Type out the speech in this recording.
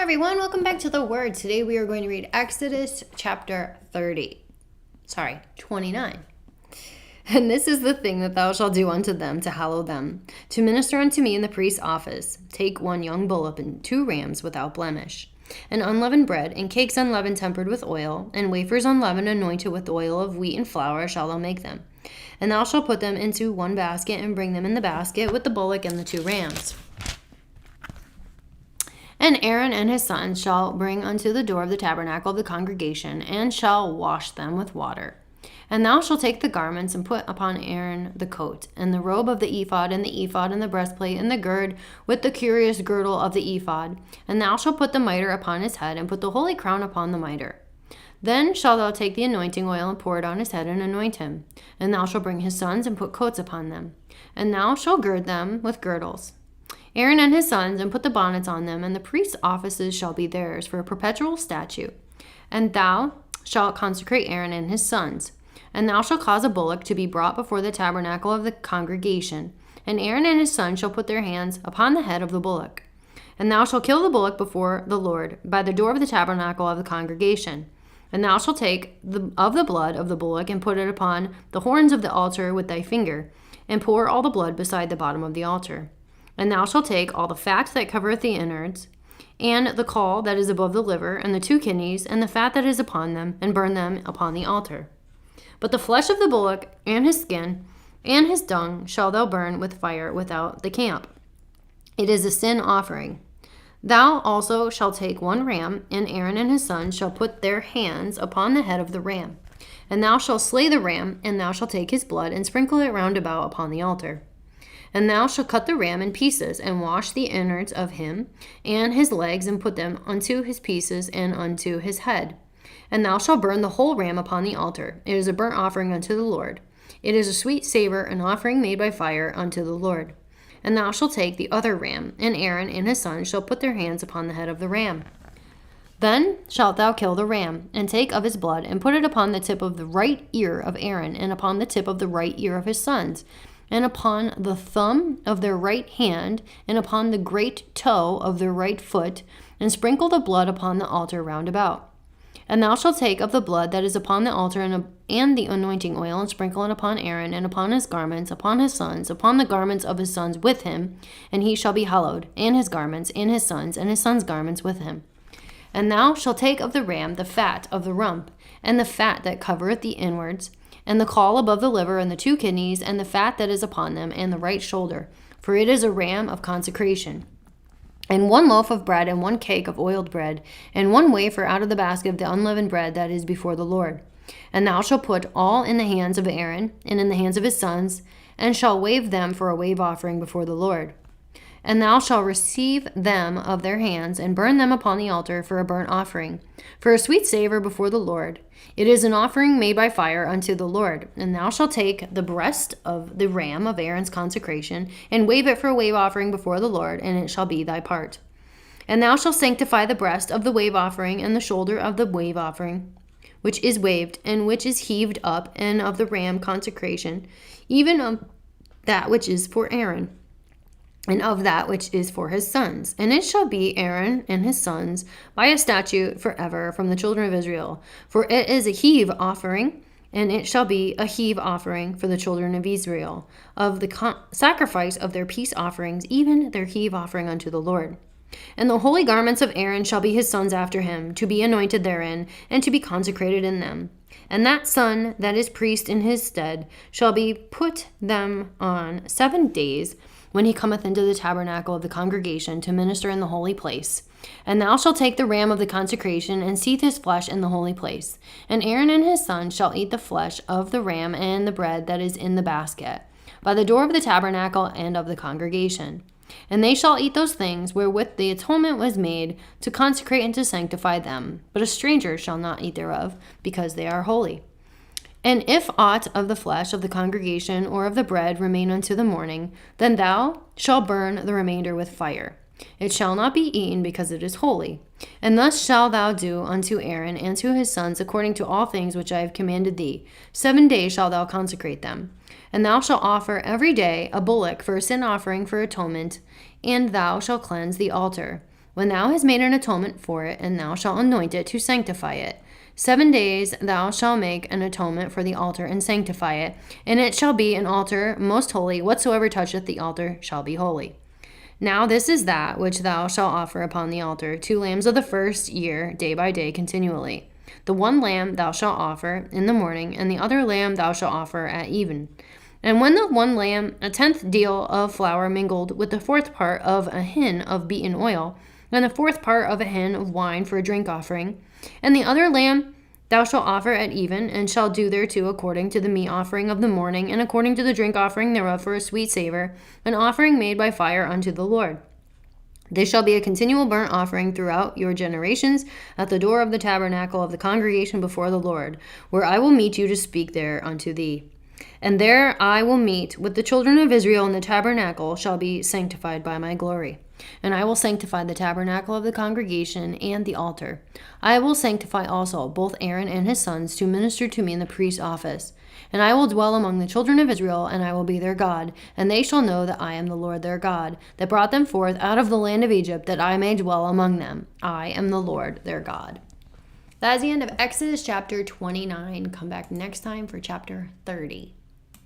everyone, welcome back to the Word. Today we are going to read Exodus chapter 29. And this is the thing that thou shalt do unto them to hallow them, to minister unto me in the priest's office. Take 1 young bullock and 2 rams without blemish, and unleavened bread, and cakes unleavened tempered with oil, and wafers unleavened anointed with oil of wheat and flour shalt thou make them. And thou shalt put them into 1 basket, and bring them in the basket with the bullock and the 2 rams. And Aaron and his sons shall bring unto the door of the tabernacle of the congregation, and shall wash them with water. And thou shalt take the garments, and put upon Aaron the coat, and the robe of the ephod, and the breastplate, and the gird, with the curious girdle of the ephod. And thou shalt put the mitre upon his head, and put the holy crown upon the mitre. Then shalt thou take the anointing oil, and pour it on his head, and anoint him. And thou shalt bring his sons, and put coats upon them. And thou shalt gird them with girdles. Aaron and his sons, and put the bonnets on them, and the priest's offices shall be theirs for a perpetual statute. And thou shalt consecrate Aaron and his sons. And thou shalt cause a bullock to be brought before the tabernacle of the congregation. And Aaron and his sons shall put their hands upon the head of the bullock. And thou shalt kill the bullock before the Lord by the door of the tabernacle of the congregation. And thou shalt take of the blood of the bullock, and put it upon the horns of the altar with thy finger, and pour all the blood beside the bottom of the altar. And thou shalt take all the fat that covereth the innards, and the caul that is above the liver, and the 2 kidneys, and the fat that is upon them, and burn them upon the altar. But the flesh of the bullock, and his skin, and his dung shalt thou burn with fire without the camp. It is a sin offering. Thou also shalt take 1 ram, and Aaron and his sons shall put their hands upon the head of the ram. And thou shalt slay the ram, and thou shalt take his blood, and sprinkle it round about upon the altar. And thou shalt cut the ram in pieces, and wash the innards of him, and his legs, and put them unto his pieces, and unto his head. And thou shalt burn the whole ram upon the altar. It is a burnt offering unto the Lord. It is a sweet savor, an offering made by fire unto the Lord. And thou shalt take the other ram, and Aaron and his sons shall put their hands upon the head of the ram. Then shalt thou kill the ram, and take of his blood, and put it upon the tip of the right ear of Aaron, and upon the tip of the right ear of his sons, and upon the thumb of their right hand, and upon the great toe of their right foot, and sprinkle the blood upon the altar round about. And thou shalt take of the blood that is upon the altar, and the anointing oil, and sprinkle it upon Aaron, and upon his garments, upon his sons, upon the garments of his sons with him, and he shall be hallowed, and his garments, and his sons' garments with him. And thou shalt take of the ram the fat of the rump, and the fat that covereth the inwards, and the caul above the liver, and the 2 kidneys, and the fat that is upon them, and the right shoulder, for it is a ram of consecration. And 1 loaf of bread, and 1 cake of oiled bread, and 1 wafer out of the basket of the unleavened bread that is before the Lord. And thou shalt put all in the hands of Aaron, and in the hands of his sons, and shall wave them for a wave offering before the Lord. And thou shalt receive them of their hands, and burn them upon the altar for a burnt offering, for a sweet savor before the Lord. It is an offering made by fire unto the Lord. And thou shalt take the breast of the ram of Aaron's consecration, and wave it for a wave offering before the Lord, and it shall be thy part. And thou shalt sanctify the breast of the wave offering, and the shoulder of the wave offering, which is waved, and which is heaved up, and of the ram consecration, even of that which is for Aaron, and of that which is for his sons. And it shall be Aaron and his sons by a statute forever from the children of Israel. For it is a heave offering, and it shall be a heave offering for the children of Israel, of the sacrifice of their peace offerings, even their heave offering unto the Lord. And the holy garments of Aaron shall be his sons after him, to be anointed therein, and to be consecrated in them. And that son that is priest in his stead shall be put them on 7 days, when he cometh into the tabernacle of the congregation to minister in the holy place. And thou shalt take the ram of the consecration, and seethe his flesh in the holy place. And Aaron and his sons shall eat the flesh of the ram and the bread that is in the basket, by the door of the tabernacle and of the congregation. And they shall eat those things wherewith the atonement was made, to consecrate and to sanctify them. But a stranger shall not eat thereof, because they are holy. And if aught of the flesh of the congregation or of the bread remain unto the morning, then thou shalt burn the remainder with fire. It shall not be eaten, because it is holy. And thus shalt thou do unto Aaron and to his sons according to all things which I have commanded thee. 7 days shalt thou consecrate them. And thou shalt offer every day a bullock for a sin offering for atonement, and thou shalt cleanse the altar. when thou hast made an atonement for it, and thou shalt anoint it to sanctify it. 7 days thou shalt make an atonement for the altar and sanctify it, and it shall be an altar most holy. Whatsoever toucheth the altar shall be holy. Now this is that which thou shalt offer upon the altar, 2 lambs of the first year, day by day, continually. The one lamb thou shalt offer in the morning, and the other lamb thou shalt offer at even. And when the one lamb, a 10th deal of flour mingled with the 4th part of a hin of beaten oil, and the 4th part of a hin of wine for a drink offering, and the other lamb thou shalt offer at even, and shalt do thereto according to the meat offering of the morning, and according to the drink offering thereof for a sweet savor, an offering made by fire unto the Lord. This shall be a continual burnt offering throughout your generations at the door of the tabernacle of the congregation before the Lord, where I will meet you to speak there unto thee. And there I will meet with the children of Israel, and the tabernacle shall be sanctified by my glory. And I will sanctify the tabernacle of the congregation and the altar. I will sanctify also both Aaron and his sons to minister to me in the priest's office. And I will dwell among the children of Israel, and I will be their God. And they shall know that I am the Lord their God, that brought them forth out of the land of Egypt, that I may dwell among them. I am the Lord their God. That is the end of Exodus chapter 29. Come back next time for chapter 30.